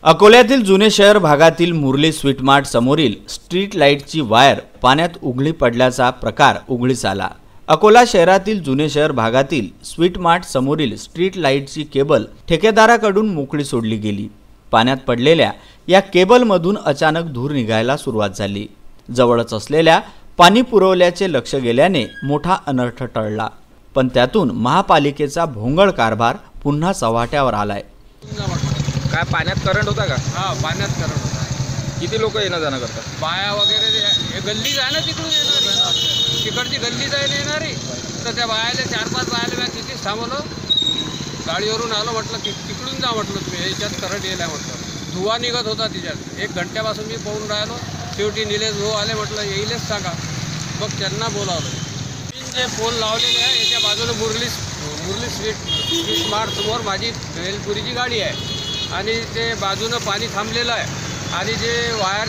अकोल्यातील जुने शहर भागातील मुरली स्वीट मार्ट समोरील स्ट्रीट लाईटची वायर पाण्यात उघडी पडल्याचा प्रकार उघडीस आला। अकोला शहरातील जुने शहर भागातील स्वीट मार्ट समोरील स्ट्रीट लाईटची केबल ठेकेदाराकडून मोकळी सोडली गेली। पाण्यात पडलेल्या या केबलमधून अचानक धूर निघायला सुरुवात झाली। जवळच असलेल्या पाणी पुरवल्याचे लक्ष गेल्याने मोठा अनर्थ टळला, पण त्यातून महापालिकेचा भोंगळ कारभार पुन्हा चव्हाट्यावर आलाय। काय पाण्यात करंट होता का? हां, पाण्यात करंट होता। किती लोक येणं जाणं करतात? बाया वगैरे हे गल्लीच आहे ना, तिकडून येणारी, तिकडची गल्लीच आहे ना येणारी। तर त्या बायाला 4-5 बायाला मी तिथेच थांबवलं, गाडीवरून आलो, म्हटलं की तिकडून जा, म्हटलं तुम्ही याच्यात करंट येईल म्हटलं। धुवा निघत होता तिच्यात। 1 घंट्यापासून मी पाहून राहिलो। शेवटी निलेश भाऊ आले, म्हटलं येईलच सांगा। मग त्यांना बोलावलं। 3 जे पोल लावलेले आहे याच्या बाजूला मुरली स्वीट मार्ट समोर माझी भेलपुरीची गाडी आहे आणि ते बाजूनं पाणी थांबलेलं आहे आणि जे वायर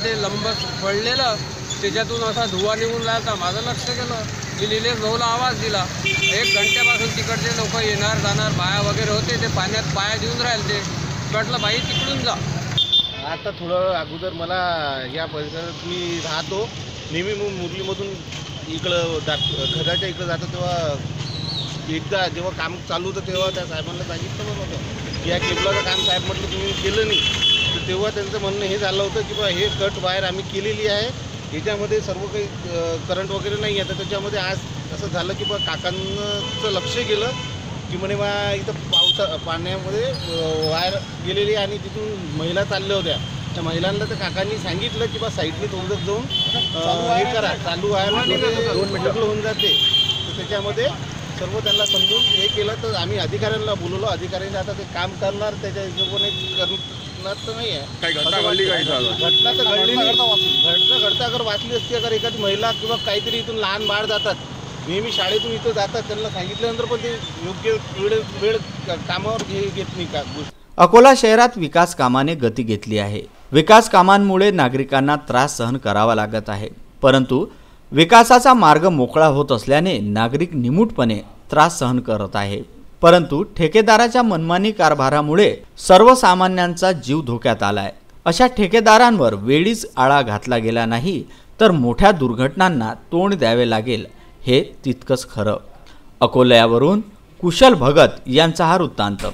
ते लंब पडलेलं त्याच्यातून असा धुवा निघून राहिला। माझं लक्ष गेलं, मी निलेश भाऊला आवाज दिला। 1 घंट्यापासून तिकडचे लोक येणार जाणार बाया वगैरे होते, ते पाण्यात पाया देऊन राहिले। ते म्हटलं बाई तिकडून जा। आता थोडं अगोदर मला या परिसरात मी राहतो, नेहमी मुरलीमधून इकडं घराच्या इकडं जातो, तेव्हा एकदा जेव्हा काम चालू होतं तेव्हा त्या साहेबांना सांगितलं होतं की या केबलाचं काम साहेब म्हटलं तुम्ही केलं नाही। तर तेव्हा त्यांचं म्हणणं हे झालं होतं की बा हे कट वायर आम्ही केलेली आहे, याच्यामध्ये सर्व काही करंट वगैरे नाही आहे। तर त्याच्यामध्ये आज असं झालं की बा काकांचं लक्ष गेलं की म्हणे बा इथं पाण्यामध्ये वायर गेलेली आणि तिथून महिला चालल्या होत्या। त्या महिलांना त्या काकांनी सांगितलं की बा साईडने थोडंसं जाऊन हे करा, चालू वायर 2 मिनिटं होऊन जाते। तर त्याच्यामध्ये सर्व त्यांना समजून हे केलं। तर आम्ही अधिकाऱ्यांना बोलवलं, अधिकाऱ्यांनी आता ते काम करणार, त्याच्या हिशोबाने करणार तर नाही आहे। काही घटना घडली का इथं? घटना तर घडली नाही। घडता अगर वाचली असती, अगर एखादी महिला किंवा काहीतरी इथून लहान बाळ जातात, नेहमी शाळेतून इथं जातात, त्यांना सांगितल्यानंतर पण ते योग्य वेळ कामावर घेत नाही का। अकोला शहरात विकास कामाने गती घेतली आहे। विकास कामांमुळे नागरिकांना त्रास सहन करावा लागत आहे, परंतु विकासाचा मार्ग मोकळा होत असल्याने नागरिक निमूटपणे त्रास सहन करत आहे। परंतु ठेकेदाराच्या मनमानी कारभारामुळे सर्वसामान्यांचा जीव धोक्यात आलाय। अशा ठेकेदारांवर वेळीच आळा घातला गेला नाही तर मोठ्या दुर्घटनांना तोंड द्यावे लागेल, हे तितकंच खरं। अकोल्यावरून कुशल भगत यांचा हा वृत्तांत।